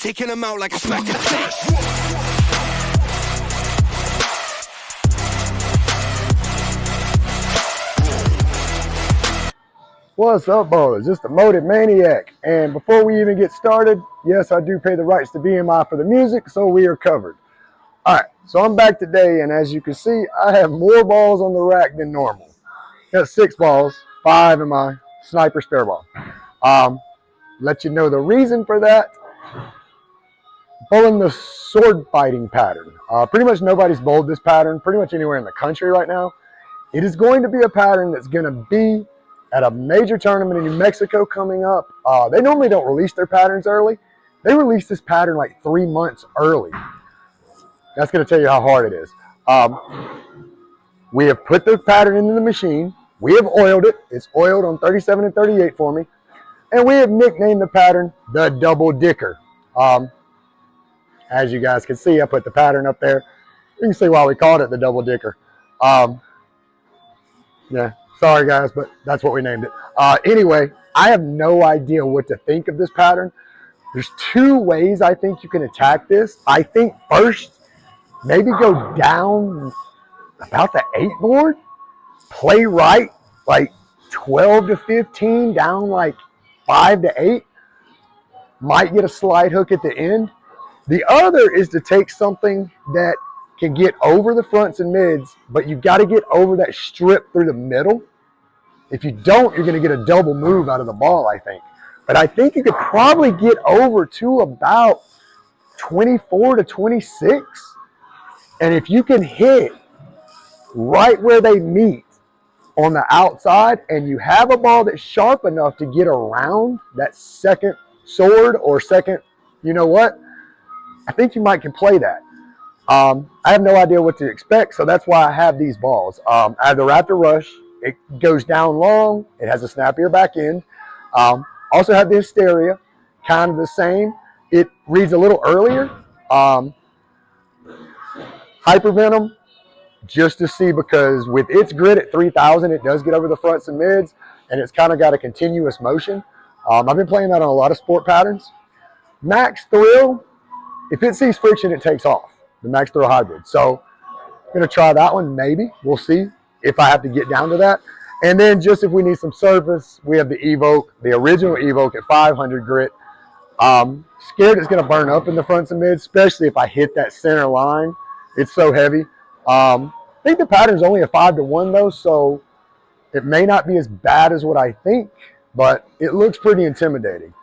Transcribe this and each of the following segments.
taking them out like a smack in the face. What's up, ballers? It's the Motive Maniac. And before we even get started, yes, I do pay the rights to BMI for the music, so we are covered. All right, so I'm back today, and as you can see, I have more balls on the rack than normal. Got 6 balls, 5 in my sniper spare ball. Let you know the reason for that. Bowling the sword fighting pattern. Pretty much nobody's bowled this pattern pretty much anywhere in the country right now. It is going to be a pattern that's going to be at a major tournament in New Mexico coming up. They normally don't release their patterns early. They released this pattern like 3 months early. That's going to tell you how hard it is. We have put the pattern into the machine. We have oiled it. It's oiled on 37 and 38 for me. And we have nicknamed the pattern the Double Dicker. As you guys can see, I put the pattern up there. You can see why we called it the Double Dicker. Yeah. Sorry, guys, but that's what we named it. Anyway, I have no idea what to think of this pattern. There's 2 ways I think you can attack this. I think first, maybe go down about the 8 board, play right, like 12 to 15, down like 5 to 8. Might get a slide hook at the end. The other is to take something that can get over the fronts and mids, but you got to get over that strip through the middle. If you don't, you're going to get a double move out of the ball, I think. But I think you could probably get over to about 24 to 26. And if you can hit right where they meet on the outside, and you have a ball that's sharp enough to get around that second sword or second, you know what? I think you might can play that. I have no idea what to expect, so that's why I have these balls. I have the Raptor Rush. It goes down long. It has a snappier back end. Also have the Hysteria, kind of the same. It reads a little earlier. Hypervenom, just to see, because with its grid at 3,000, it does get over the fronts and mids, and it's kind of got a continuous motion. I've been playing that on a lot of sport patterns. Max Thrill, if it sees friction, it takes off. The Max Thrill Hybrid. So I'm going to try that one, maybe. We'll see if I have to get down to that. And then just if we need some surface, we have the Evoke, the original Evoke at 500 grit. Scared it's going to burn up in the fronts and mids, especially if I hit that center line. It's so heavy. I think the pattern's only a 5 to 1 though, so it may not be as bad as what I think, but it looks pretty intimidating.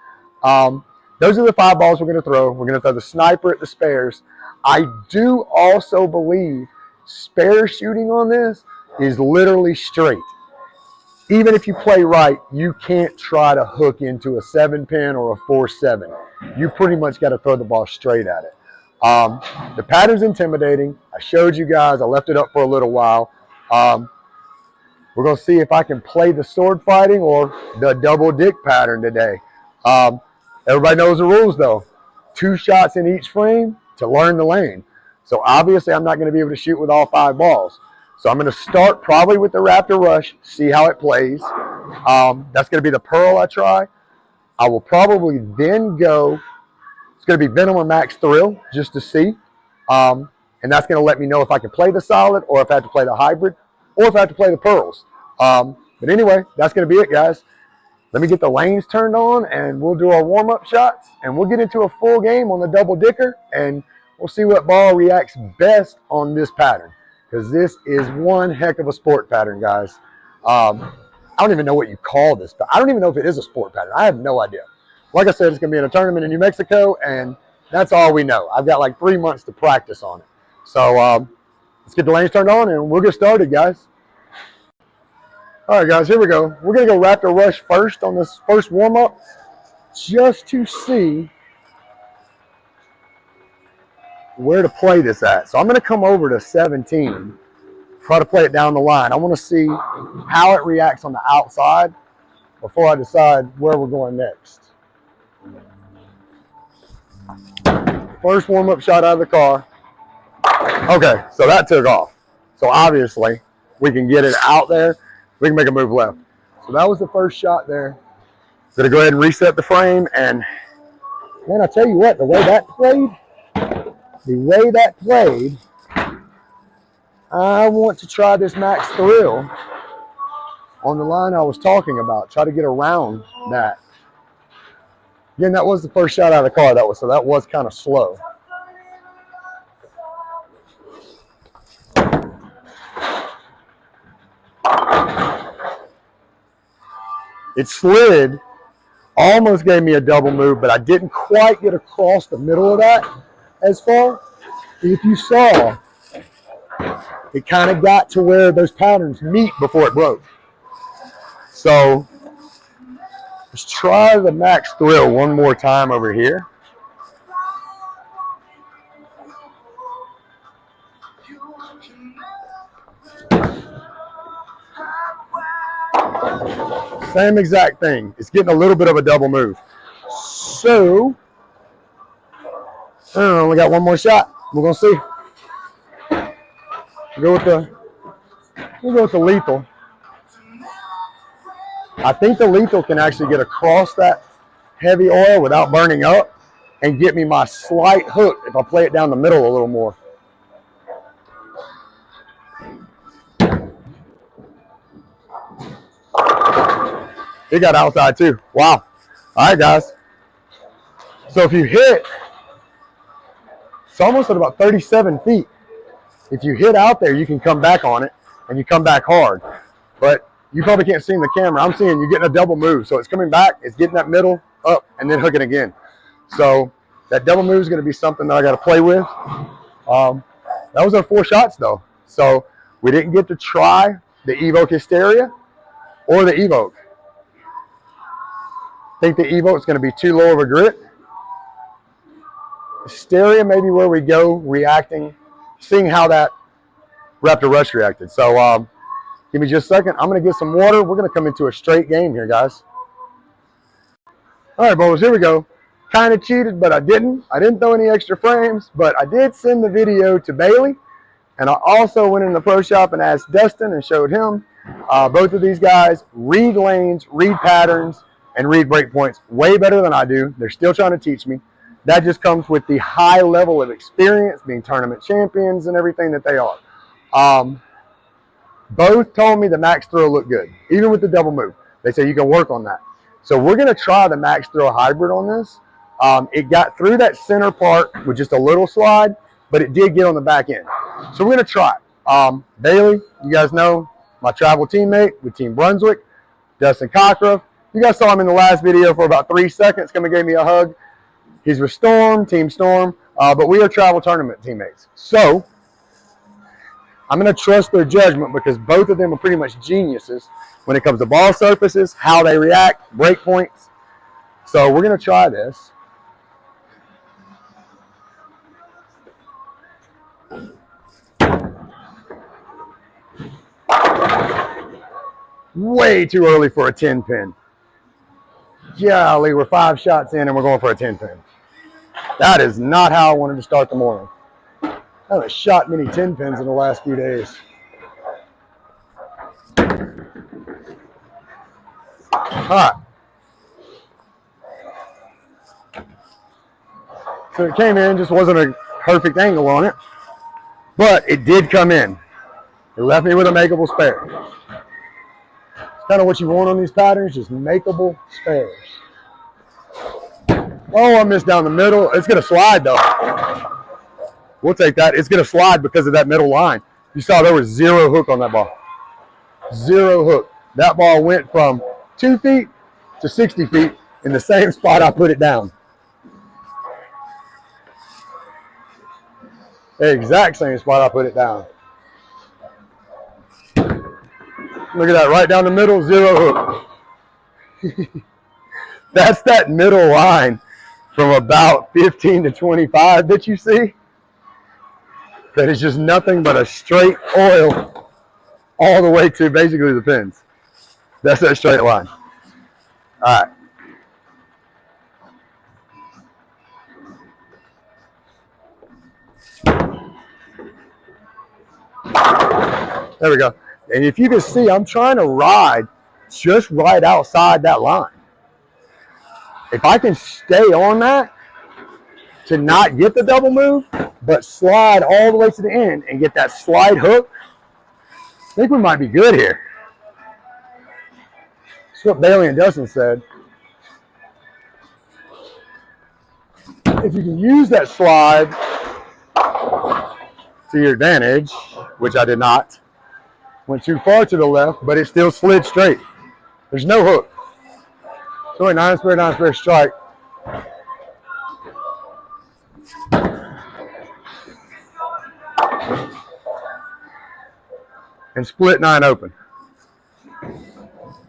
Those are the 5 balls we're going to throw. We're going to throw the sniper at the spares. I do also believe spare shooting on this is literally straight. Even if you play right, you can't try to hook into a 7-pin or a 4-7. You pretty much got to throw the ball straight at it. The pattern's intimidating. I showed you guys. I left it up for a little while. We're going to see if I can play the sword fighting or the double dick pattern today. Everybody knows the rules, though. 2 shots in each frame to learn the lane. So obviously, I'm not going to be able to shoot with all 5 balls. So I'm going to start probably with the Raptor Rush, see how it plays. That's going to be the Pearl I try. I will probably then go, it's going to be Venom or Max Thrill, just to see. And that's going to let me know if I can play the solid, or if I have to play the hybrid, or if I have to play the Pearls. But anyway, that's going to be it, guys. Let me get the lanes turned on, and we'll do our warm-up shots, and we'll get into a full game on the Double Dicker, and we'll see what ball reacts best on this pattern. Because this is one heck of a sport pattern, guys. I don't even know what you call this. I don't even know if it is a sport pattern. I have no idea. Like I said, it's going to be in a tournament in New Mexico, and that's all we know. I've got like 3 months to practice on it. So let's get the lanes turned on, and we'll get started, guys. All right, guys, here we go. We're going to go Raptor Rush first on this first warm-up, just to see where to play this at. So I'm going to come over to 17, try to play it down the line. I want to see how it reacts on the outside before I decide where we're going next. First warm-up shot out of the car. Okay, so that took off. So obviously, we can get it out there. We can make a move left. So that was the first shot there. Going to go ahead and reset the frame and Man, I tell you what, the way that played, I want to try this max thrill on the line I was talking about. Try to get around that. Again, that was the first shot out of the car. So that was kind of slow. It slid, almost gave me a double move, but I didn't quite get across the middle of that as far. If you saw, it kind of got to where those patterns meet before it broke. So let's try the max thrill one more time over here. Same exact thing. It's getting a little bit of a double move. So, we got one more shot. We're gonna see. We'll go with the lethal. I think the lethal can actually get across that heavy oil without burning up and get me my slight hook if I play it down the middle a little more. It got outside too. Wow. All right, guys. So if you hit, it's almost at about 37 feet. If you hit out there, you can come back on it and you come back hard. But you probably can't see in the camera. I'm seeing you're getting a double move. So it's coming back, it's getting that middle up and then hooking again. So that double move is going to be something that I got to play with. That was our 4 shots though. So we didn't get to try the Evoke Hysteria or the Evoke. I think the Evoke is going to be too low of a grit. Hysteria may be where we go reacting, seeing how that Raptor Rush reacted. So give me just a second. I'm going to get some water. We're going to come into a straight game here, guys. All right, boys, here we go. Kind of cheated, but I didn't. I didn't throw any extra frames, but I did send the video to Bailey. And I also went in the pro shop and asked Dustin and showed him. Both of these guys read lanes, read patterns, and read breakpoints way better than I do. They're still trying to teach me. That just comes with the high level of experience, being tournament champions and everything that they are. Both told me the max throw looked good, even with the double move. They say you can work on that. So we're going to try the max throw hybrid on this. It got through that center part with just a little slide, but it did get on the back end. So we're going to try it. Bailey, you guys know, my travel teammate with Team Brunswick, Dustin Cockruff. You guys saw him in the last video for about 3 seconds. Come and gave me a hug. He's with Storm, Team Storm, but we are travel tournament teammates. So I'm going to trust their judgment because both of them are pretty much geniuses when it comes to ball surfaces, how they react, break points. So we're going to try this. Way too early for a 10 pin. Golly, we're 5 shots in and we're going for a 10 pin. That is not how I wanted to start the morning. I haven't shot many 10 pins in the last few days. All right. So it came in, just wasn't a perfect angle on it, but it did come in. It left me with a makeable spare. It's kind of what you want on these patterns, just makeable spares. Oh, I missed down the middle. It's going to slide, though. We'll take that. It's going to slide because of that middle line. You saw there was 0 hook on that ball. 0 hook. That ball went from 2 feet to 60 feet in the same spot I put it down. The exact same spot I put it down. Look at that, right down the middle, 0 hook. That's that middle line from about 15 to 25 that you see. That is just nothing but a straight oil all the way to basically the pins. That's that straight line. All right. There we go. And if you can see, I'm trying to ride just right outside that line. If I can stay on that, to not get the double move, but slide all the way to the end and get that slide hook, I think we might be good here. That's what Bailey and Dustin said. If you can use that slide to your advantage, which I did not, went too far to the left, but it still slid straight. There's no hook. So a 9-spare strike. And split 9 open.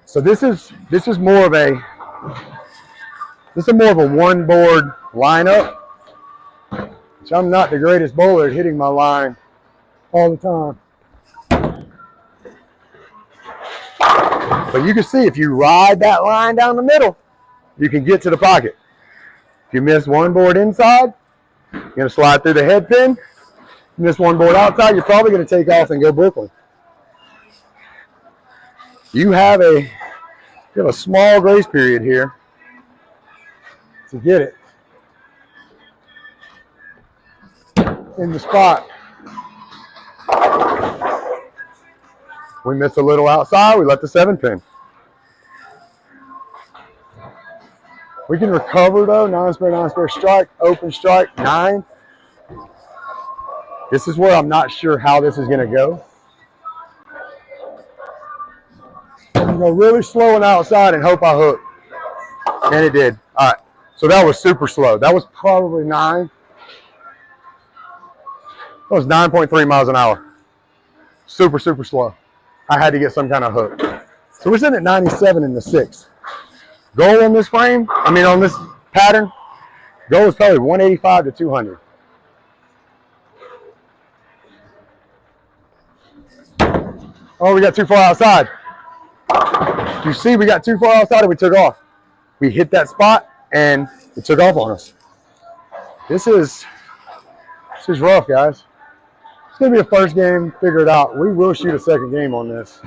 So this is more of a one board lineup, which I'm not the greatest bowler at hitting my line all the time. But you can see if you ride that line down the middle, you can get to the pocket. If you miss one board inside, you're going to slide through the head pin. You miss one board outside, you're probably going to take off and go Brooklyn. You have a small grace period here to get it in the spot. We missed a little outside, we left the 7 pin. We can recover though, 9-spare strike, open strike, 9. This is where I'm not sure how this is gonna go. I'm gonna go really slow and outside and hope I hook. And it did. All right, so that was super slow. That was probably 9. That was 9.3 miles an hour. Super, super slow. I had to get some kind of hook. So we're sitting at 97 in the 6th. Goal on this frame, on this pattern, goal is probably 185 to 200. Oh, we got too far outside. You see, we got too far outside and we took off. We hit that spot and it took off on us. This is rough, guys. It's gonna be a first game, figure it out. We will shoot a second game on this.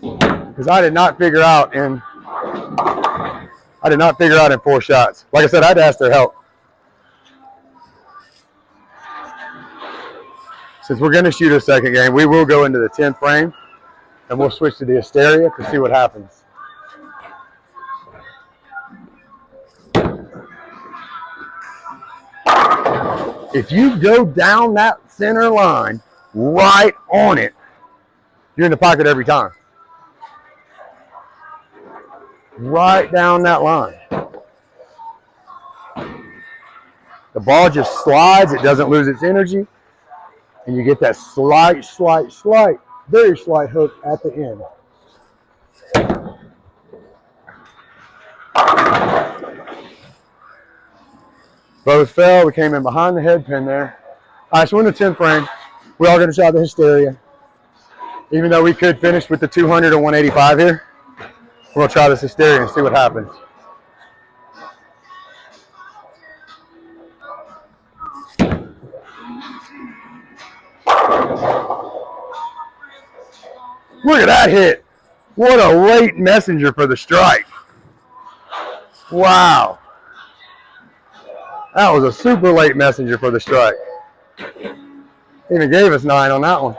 Because I did not figure out in 4 shots. Like I said, I had to ask their help. Since we're gonna shoot a second game, we will go into the 10th frame and we'll switch to the Hysteria to see what happens. If you go down that center line, right on it, you're in the pocket every time. Right down that line. The ball just slides, it doesn't lose its energy, and you get that slight, very slight hook at the end. Both fell. We came in behind the head pin there. All right, so we're in the 10th frame. We are going to try the Hysteria. Even though we could finish with the 200 or 185 here, we're going to try this Hysteria and see what happens. Look at that hit. What a late messenger for the strike. Wow. That was a super late messenger for the strike. Even gave us 9 on that one.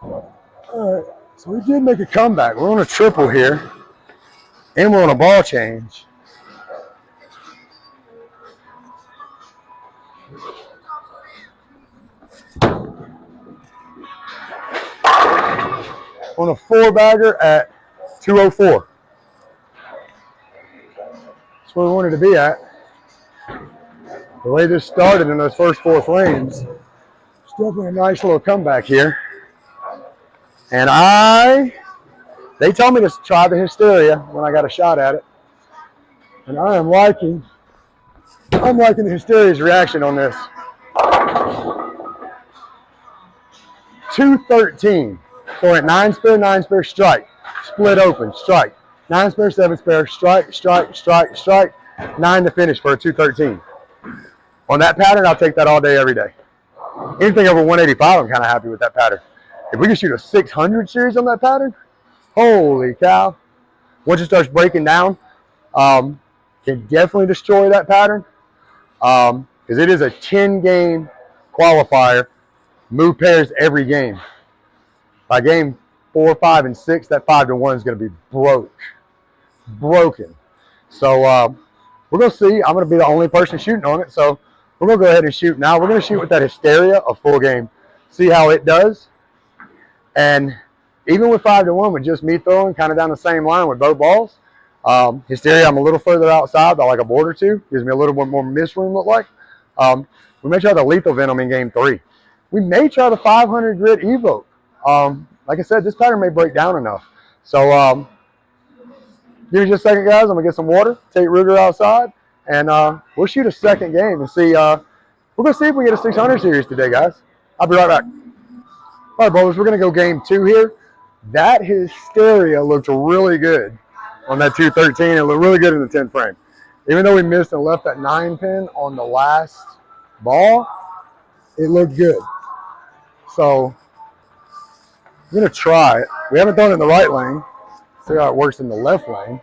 All right, so we did make a comeback. We're on a triple here, and we're on a ball change. On a 4-bagger at 204. That's where we wanted to be at. The way this started in those first 4 frames, it's definitely a nice little comeback here. And they told me to try the Hysteria when I got a shot at it. And I'm liking the Hysteria's reaction on this. 213. So at 9-spare strike, split open, strike. 9-spare, 7-spare, strike. 9 to finish for a 213. On that pattern, I'll take that all day, every day. Anything over 185, I'm kind of happy with that pattern. If we can shoot a 600 series on that pattern, holy cow. Once it starts breaking down, can definitely destroy that pattern because it is a 10-game qualifier. Move pairs every game. By game 4, 5, and 6, that 5-to-1 is going to be broken. So we're going to see. I'm going to be the only person shooting on it. So we're going to go ahead and shoot now. We're going to shoot with that Hysteria a full game. See how it does. And even with 5-to-1, with just me throwing kind of down the same line with both balls, Hysteria, I'm a little further outside by like a board or two. Gives me a little bit more miss room, look like. We may try the Lethal Venom in game 3. We may try the 500 grit Evoke. Like I said, this pattern may break down enough. So give me just a second, guys. I'm going to get some water, take Ruger outside, and we'll shoot a second game and see. We're going to see if we get a 600 series today, guys. I'll be right back. All right, bowlers, we're going to go game 2 here. That Hysteria looked really good on that 213. It looked really good in the 10 frame. Even though we missed and left that 9 pin on the last ball, it looked good. So I'm going to try it. We haven't done it in the right lane. See how it works in the left lane.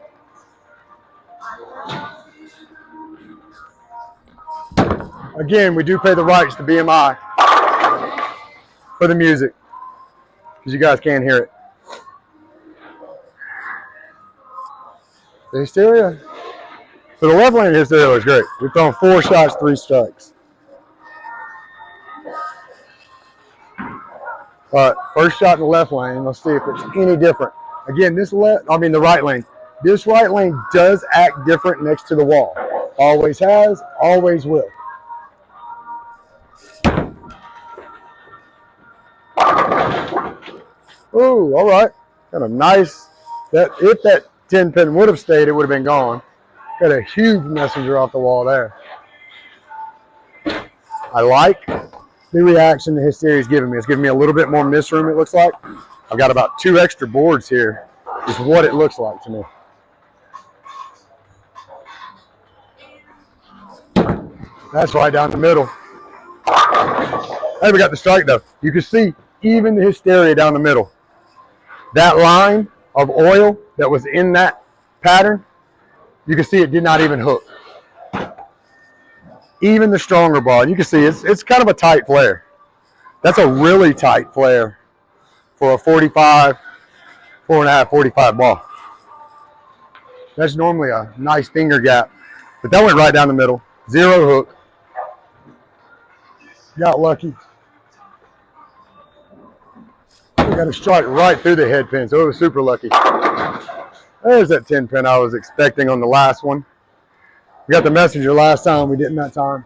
Again, we do pay the rights to BMI for the music because you guys can't hear it. The Hysteria. So the left lane of Hysteria looks great. We've thrown 4 shots, 3 strikes. But first shot in the left lane, let's see if it's any different. Again, the right lane. This right lane does act different next to the wall. Always has, always will. Ooh, all right. Got a nice, if that 10 pin would have stayed, it would have been gone. Got a huge messenger off the wall there. I like the reaction the Hysteria is giving me. It's giving me a little bit more miss room, it looks like. I've got about 2 extra boards here, is what it looks like to me. That's right down the middle. Hey, we got the strike though. You can see even the Hysteria down the middle. That line of oil that was in that pattern, you can see it did not even hook. Even the stronger ball, you can see it's kind of a tight flare. That's a really tight flare for a 45, 4.5, 45 ball. That's normally a nice finger gap, but that went right down the middle. 0 hook. Got lucky. We got a strike right through the head pin, so it was super lucky. There's that 10 pin I was expecting on the last one. We got the messenger last time, we didn't that time.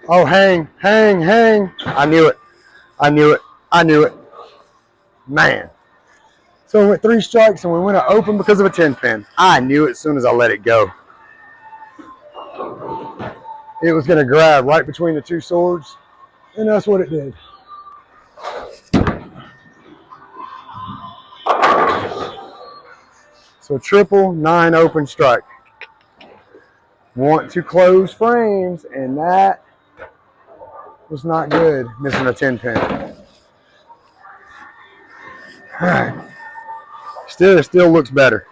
Oh, hang. I knew it. Man. So we went 3 strikes and we went to open because of a 10 pin. I knew it as soon as I let it go. It was going to grab right between the 2 swords, and that's what it did. So triple 9 open strike. Want to close frames, and that was not good, missing a 10 pin. All right. Still looks better.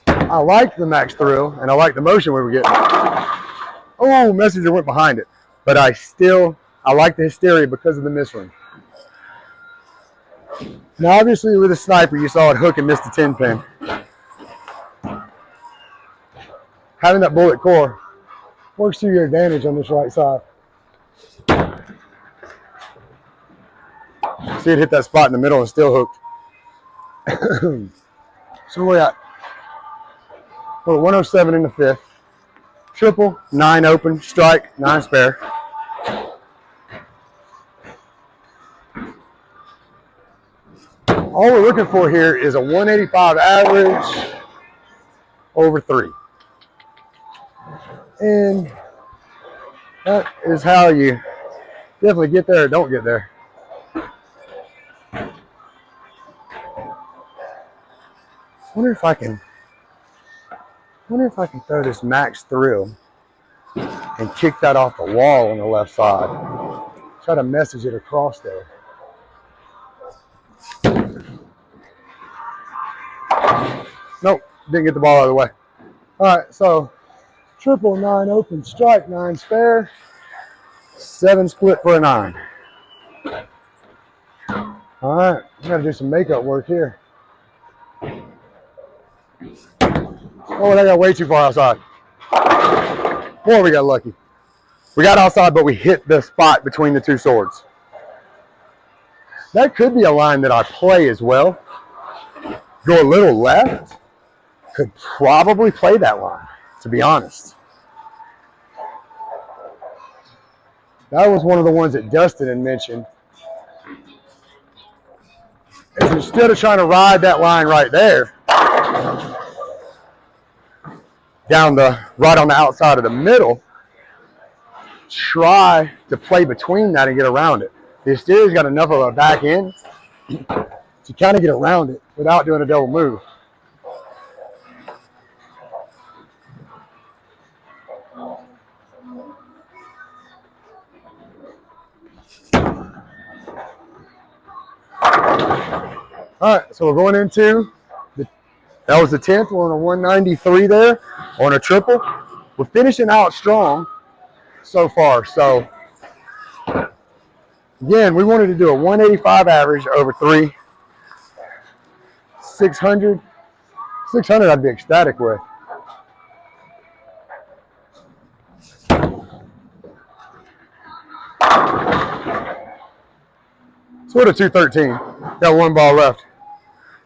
I like the Max Thrill, and I like the motion we were getting. Oh, messenger went behind it. But I like the Hysteria because of the miss ring. Now, obviously, with a sniper, you saw it hook and missed the 10 pin. Having that bullet core works to your advantage on this right side. See it hit that spot in the middle and still hooked. So we're at 107 in the 5th. Triple, 9 open, strike, 9 spare. All we're looking for here is a 185 average over 3. And that is how you definitely get there or don't get there. I wonder if I can wonder if I can throw this max thrill and kick that off the wall on the left side. Try to message it across there. Nope, didn't get the ball out of the way. All right, so triple 9 open strike, 9 spare, 7 split for a 9. All right, we got to do some makeup work here. Oh, I got way too far outside. Boy, we got lucky. We got outside, but we hit the spot between the two swords. That could be a line that I play as well. Go a little left. Could probably play that line, to be honest. That was one of the ones that Dustin had mentioned. Is instead of trying to ride that line right there, right on the outside of the middle, try to play between that and get around it. The exterior's got enough of a back end to kind of get around it without doing a double move. All right, so we're going into that was the 10th. We're on a 193 there on a triple. We're finishing out strong so far. So again, we wanted to do a 185 average over 3. 600 I'd be ecstatic with. So we're at a 213. Got 1 ball left.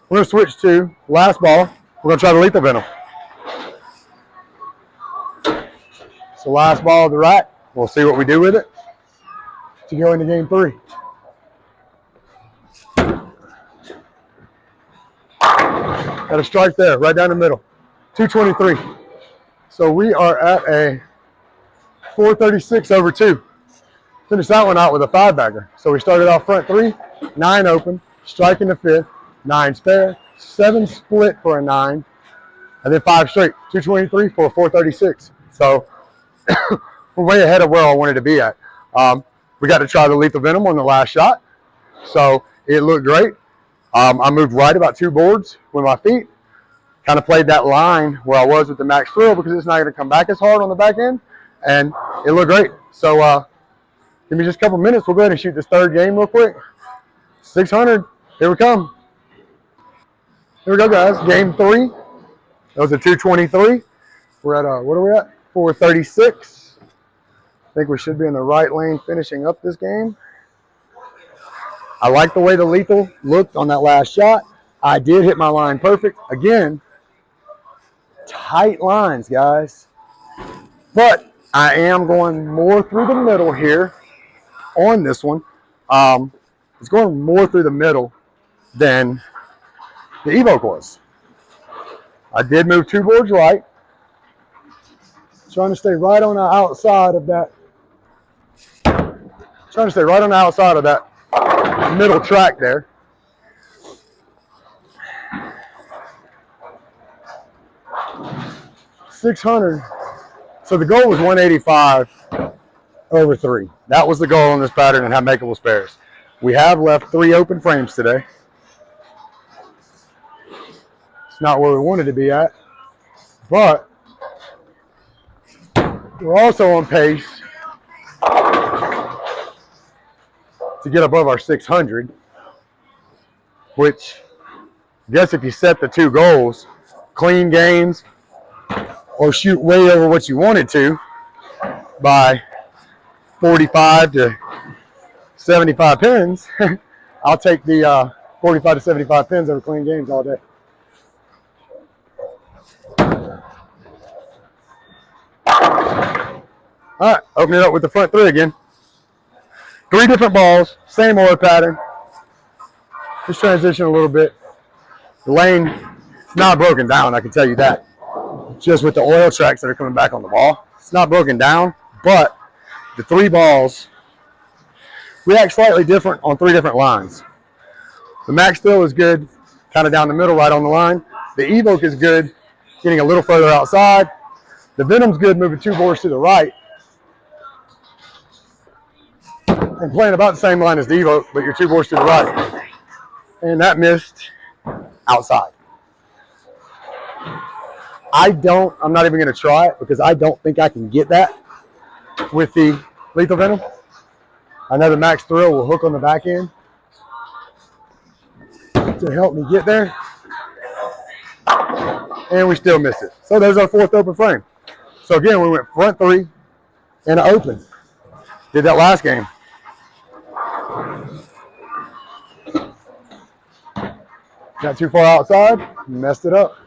We're going to switch to last ball. We're going to try the lethal venom. So last ball to the right. We'll see what we do with it to go into game 3. Got a strike there, right down the middle. 223. So we are at a 436 over 2. Finished that one out with a 5-bagger. So we started off front 3, 9 open, strike in the 5th, 9 spare, 7 split for a 9, and then 5 straight. 223 for a 436. So we're way ahead of where I wanted to be at. We got to try the lethal venom on the last shot. So it looked great. I moved right about 2 boards with my feet. Kind of played that line where I was with the max thrill because it's not going to come back as hard on the back end. And it looked great. So give me just a couple minutes. We'll go ahead and shoot this 3rd game real quick. 600. Here we come. Here we go, guys. Game 3. That was a 223. We're at, what are we at? 436. I think we should be in the right lane finishing up this game. I like the way the lethal looked on that last shot. I did hit my line perfect. Again, tight lines, guys. But I am going more through the middle here on this one. It's going more through the middle than the Evoke was. I did move 2 boards right. Trying to stay right on the outside of that. Trying to stay right on the outside of that middle track there. $600. So the goal was 185 over 3. That was the goal on this pattern and have makeable spares. We have left 3 open frames today. It's not where we wanted to be at, but we're also on pace to get above our 600, which I guess if you set the 2 goals, clean games or shoot way over what you wanted to by 45 to 75 pins, I'll take the 45 to 75 pins over clean games all day. All right, open it up with the front 3 again. 3 different balls, same order pattern. Just transition a little bit. The lane is not broken down, I can tell you that. Just with the oil tracks that are coming back on the ball. It's not broken down, but the 3 balls react slightly different on 3 different lines. The max thrill is good, kind of down the middle, right on the line. The Evoke is good getting a little further outside. The Venom's good moving 2 boards to the right. And playing about the same line as the Evo, but your 2 boards to the right. And that missed outside. I'm not even going to try it because I don't think I can get that with the Lethal Venom. I know the Max Thrill will hook on the back end to help me get there. And we still missed it. So there's our 4th open frame. So again, we went front 3 and an open. Did that last game. Got too far outside, messed it up.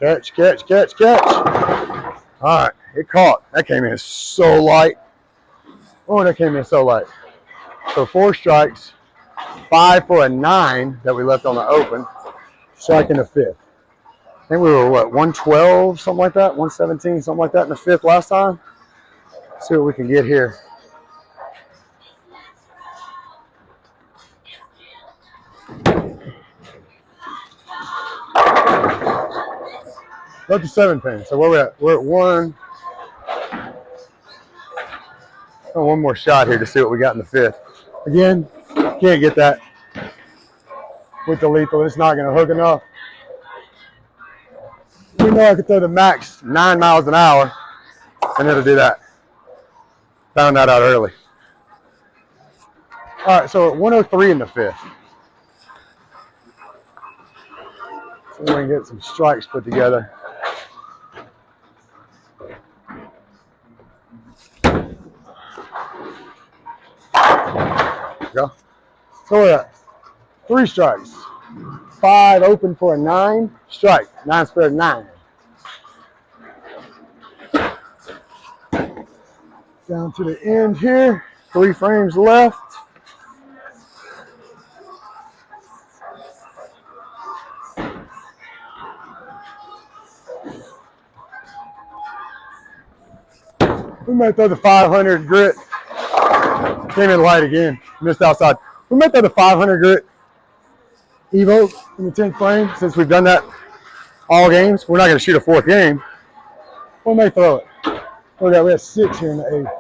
Catch, catch, catch, catch. All right, it caught. That came in so light. Oh, that came in so light. So 4 strikes, 5 for a 9 that we left on the open, striking the 5th. I think we were, what, 112, something like that, 117, something like that in the 5th last time. Let's see what we can get here. Up to 7 pin. So where we're at? We're at 1. Oh, one more shot here to see what we got in the 5th. Again, can't get that with the lethal. It's not going to hook enough. We know I could throw the max 9 miles an hour and it'll do that. Found that out early. All right, so at 103 in the 5th. So we can get some strikes put together. Go. So we're at 3 strikes, 5 open for a 9 strike, 9 squared 9. Down to the end here, 3 frames left. We might throw the 500 grit. Came in light again, missed outside. We might throw the 500 grit Evo in the 10th frame since we've done that all games. We're not going to shoot a 4th game. We may throw it. Look at that, we have 6 here in the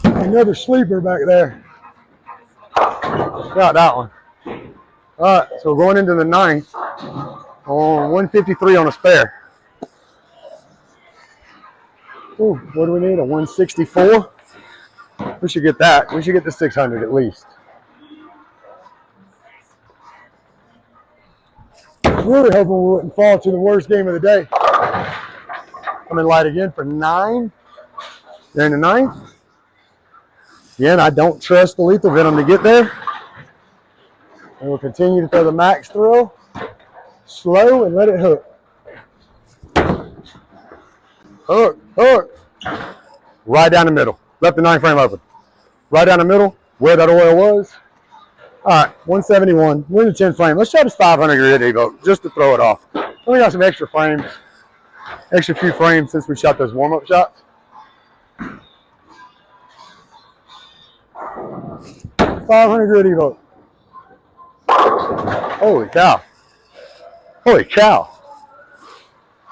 8th. Another sleeper back there. Got that one. All right, so we're going into the 9th on 153 on a spare. Ooh, what do we need? A 164? We should get that. We should get the 600 at least. Really hoping we wouldn't fall to the worst game of the day. Coming light again for 9. They're in the 9th. Again, I don't trust the Lethal Venom to get there. And we'll continue to throw the Max Thrill slow and let it hook. Hook, hook. Right down the middle. Left the 9 frame open. Right down the middle, where that oil was. All right, 171. We're in the 10 frame. Let's try this 500 grit Evo just to throw it off. We got some extra frames, extra few frames since we shot those warm-up shots. 500 grit Evo. Holy cow. Holy cow.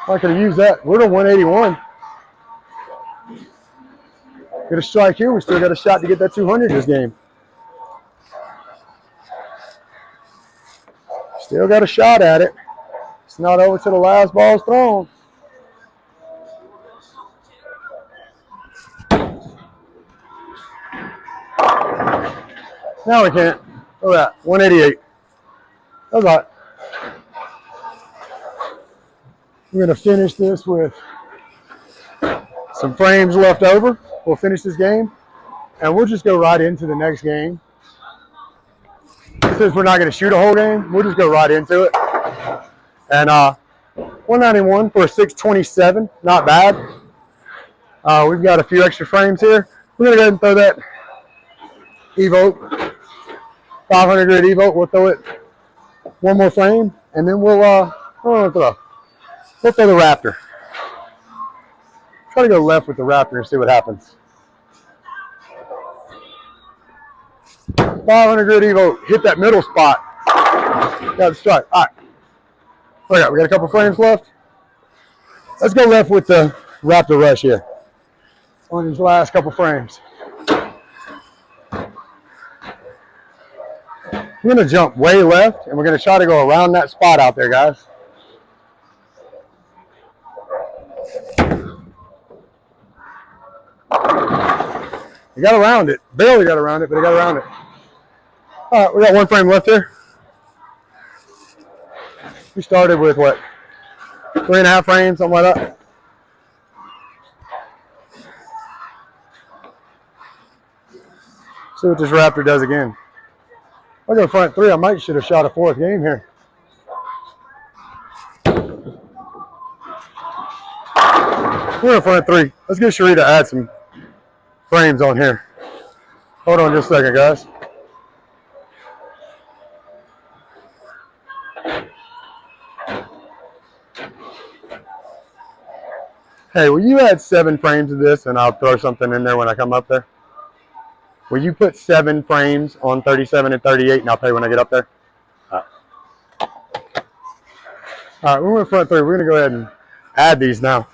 I could have used that. We're at 181. Get a strike here. We still got a shot to get that 200 this game. Still got a shot at it. It's not over till the last ball's thrown. Now we can't. Look at that. 188. That's all right. We're going to finish this with some frames left over. We'll finish this game, and we'll just go right into the next game. Since we're not going to shoot a whole game, we'll just go right into it. And 191 for a 627, not bad. We've got a few extra frames here. We're going to go ahead and throw that Evoke, 500 grit Evoke. We'll throw it one more frame, and then we'll throw the Raptor. Try to go left with the Raptor and see what happens. 500 grit Evo, hit that middle spot. Got the strike. All right. We got a couple frames left. Let's go left with the Raptor Rush here on these last couple frames. We're going to jump way left, and we're going to try to go around that spot out there, guys. You got around it. Barely got around it, but I got around it. All right, we got one frame left here. We started with what? 3.5 frames, something like that. See what this Raptor does again. I go front 3. I might should have shot a 4th game here. We're in front 3. Let's get Cherie to add some frames on here. Hold on just a second, guys. Hey, will you add 7 frames to this, and I'll throw something in there when I come up there? Will you put 7 frames on 37 and 38, and I'll pay when I get up there? All right, we're in front 3. We're going to go ahead and add these now.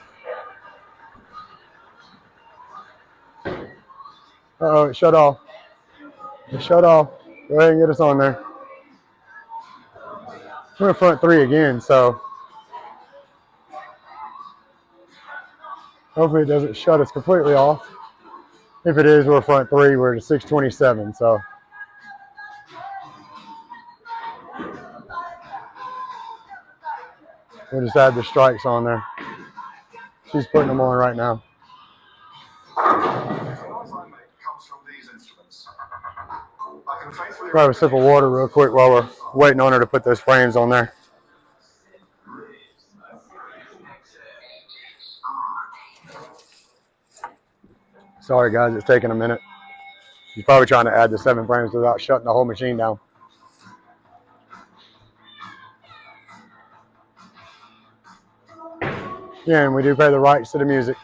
Uh-oh, it shut off. It shut off. Go ahead and get us on there. We're in front 3 again, so hopefully it doesn't shut us completely off. If it is, we're front 3. We're at 627, so. We'll just add the strikes on there. She's putting them on right now. Grab a sip of water real quick while we're waiting on her to put those frames on there. Sorry guys, it's taking a minute. She's probably trying to add the 7 frames without shutting the whole machine down. Yeah, and we do pay the rights to the music.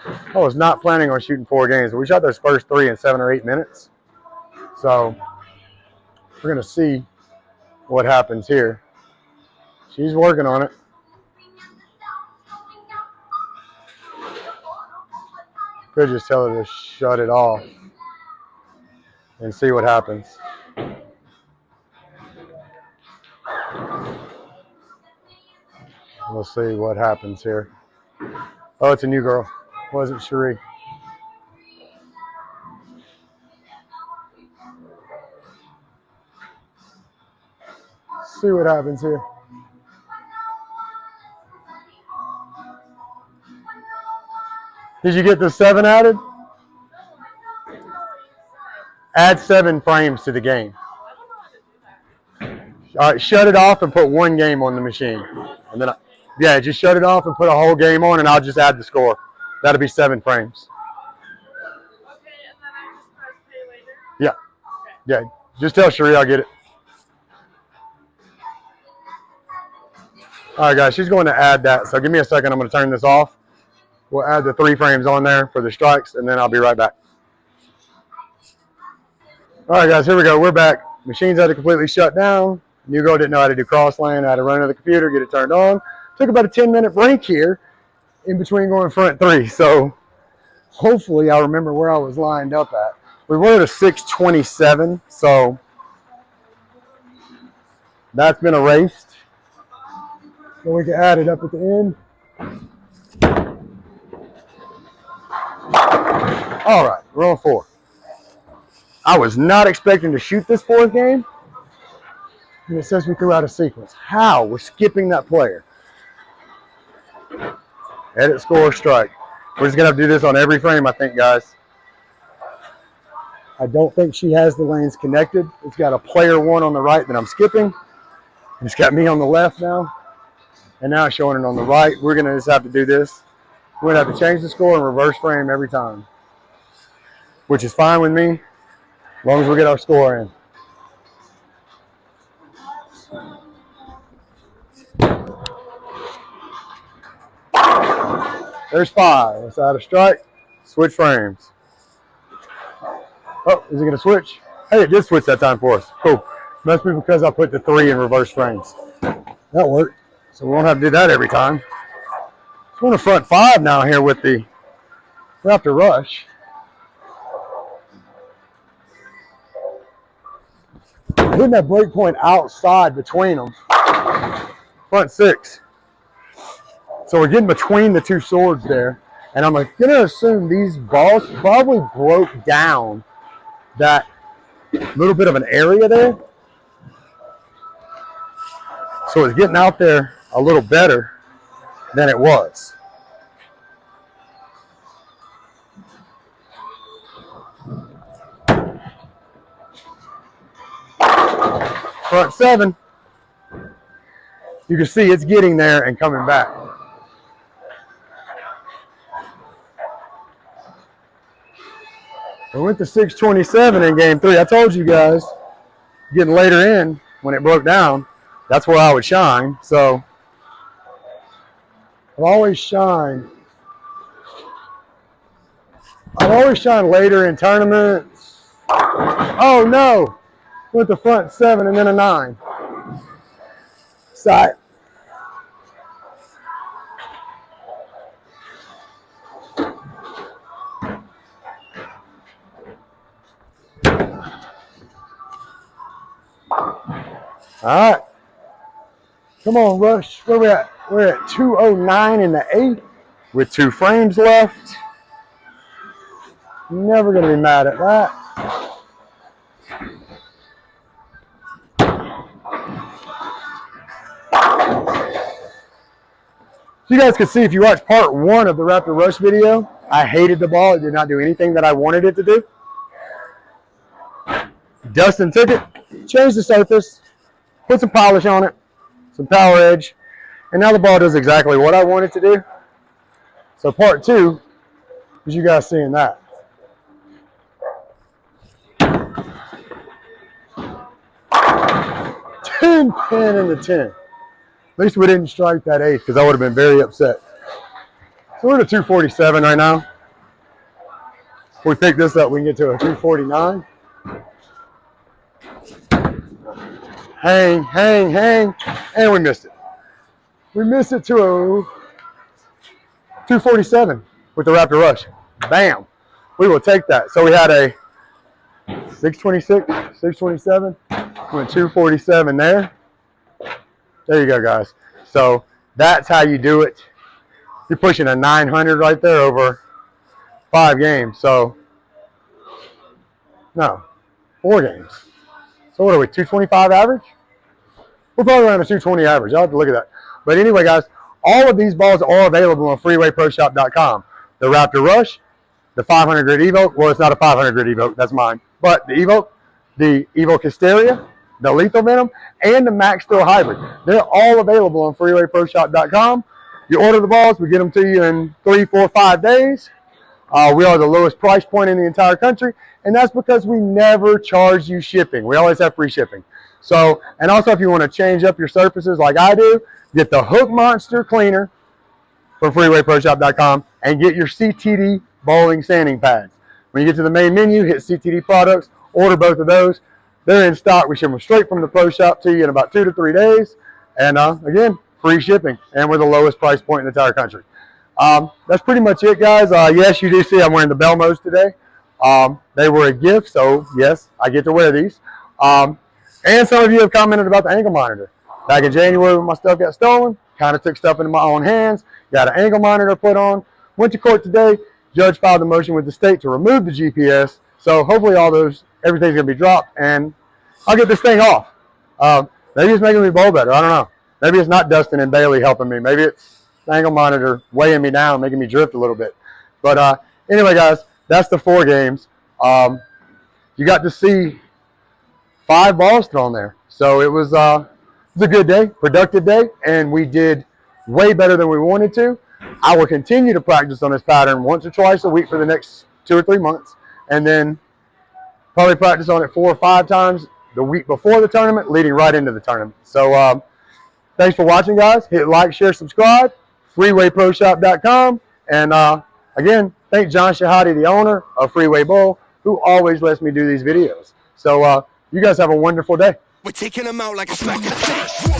I was not planning on shooting 4 games, but we shot those first 3 in 7 or 8 minutes. So we're going to see what happens here. She's working on it. Could just tell her to shut it off and see what happens. We'll see what happens here. Oh, it's a new girl. Wasn't Cherie. See what happens here. Did you get the 7 added? Add 7 frames to the game. All right, shut it off and put 1 game on the machine. And then, yeah, just shut it off and put a whole game on, and I'll just add the score. That'll be 7 frames. Okay, and then I just press pay later? Yeah. Okay. Yeah, just tell Cherie I'll get it. All right, guys, she's going to add that. So give me a second. I'm going to turn this off. We'll add the 3 frames on there for the strikes, and then I'll be right back. All right, guys, here we go. We're back. Machines had to completely shut down. New girl didn't know how to do cross lane. I had to run to the computer, get it turned on. Took about a 10-minute break here in between going front 3. So hopefully I'll remember where I was lined up at. We were at a 627, so that's been erased. So we can add it up at the end. All right, we're on 4. I was not expecting to shoot this 4th game. And it says we threw out a sequence. How? We're skipping that player. Edit, score, strike. We're just going to have to do this on every frame, I think, guys. I don't think she has the lanes connected. It's got a player 1 on the right that I'm skipping. It's got me on the left now. And now it's showing it on the right. We're going to just have to do this. We're going to have to change the score and reverse frame every time, which is fine with me as long as we get our score in. There's 5. Let's add a strike. Switch frames. Oh, is it going to switch? Hey, it did switch that time for us. Cool. Must be because I put the 3 in reverse frames. That worked. So we won't have to do that every time. So we're in the front 5 now here with the Raptor Rush. Hitting that break point outside between them. Front 6. So we're getting between the 2 swords there. And I'm going to assume these balls probably broke down that little bit of an area there. So it's getting out there a little better than it was. Front 7. You can see it's getting there and coming back. We went to 627 in game 3. I told you guys, getting later in when it broke down, that's where I would shine. So I've always shined later in tournaments. Oh no! Went to front 7 and then a 9. Side. All right. Come on, Rush. Where we at? We're at 209 in the 8 with 2 frames left. Never going to be mad at that. You guys can see if you watch part 1 of the Raptor Rush video, I hated the ball. It did not do anything that I wanted it to do. Dustin took it, changed the surface, put some polish on it, some power edge, and now the ball does exactly what I want it to do. So part 2 is you guys seeing that. Pin in the 10. At least we didn't strike that 8 because I would have been very upset. So we're at a 247 right now. If we pick this up, we can get to a 249. Hang, and we missed it. We missed it to a 247 with the Raptor Rush. Bam. We will take that. So we had a 626, 627, went 247 there. There you go, guys. So that's how you do it. You're pushing a 900 right there over 5 games. So, no, 4 games. So what are we, 225 average? We're probably around a 220 average. I'll have to look at that. But anyway, guys, all of these balls are available on freewayproshop.com. The Raptor Rush, the 500 grit Evoke. Well, it's not a 500 grit Evoke. That's mine. But the Evoke, the Evoke Hysteria, the Lethal Venom, and the Max Throw Hybrid. They're all available on freewayproshop.com. You order the balls, we get them to you in 3, 4, 5 days. We are the lowest price point in the entire country, and that's because we never charge you shipping. We always have free shipping. So, and also if you want to change up your surfaces like I do, get the Hook Monster Cleaner from freewayproshop.com and get your CTD bowling sanding pads. When you get to the main menu, hit CTD products, order both of those. They're in stock. We ship them straight from the pro shop to you in about 2 to 3 days. And again, free shipping. And we're the lowest price point in the entire country. That's pretty much it, guys. Yes, you do see I'm wearing the Belmos today. They were a gift, so yes, I get to wear these. And some of you have commented about the ankle monitor. Back in January when my stuff got stolen, kind of took stuff into my own hands, got an ankle monitor put on, went to court today, judge filed a motion with the state to remove the GPS. So hopefully everything's going to be dropped, and I'll get this thing off. Maybe it's making me bowl better. I don't know. Maybe it's not Dustin and Bailey helping me. Maybe it's the ankle monitor weighing me down, making me drift a little bit. But anyway, guys, that's the 4 games. You got to see 5 balls thrown there. So it was a good day, productive day, and we did way better than we wanted to. I will continue to practice on this pattern once or twice a week for the next 2 or 3 months, and then probably practice on it 4 or 5 times the week before the tournament, leading right into the tournament. So thanks for watching, guys. Hit like, share, subscribe, freewayproshop.com. And again, thank John Shahadi, the owner of Freeway Bowl, who always lets me do these videos. So you guys have a wonderful day. We're taking them out like a smack of fish.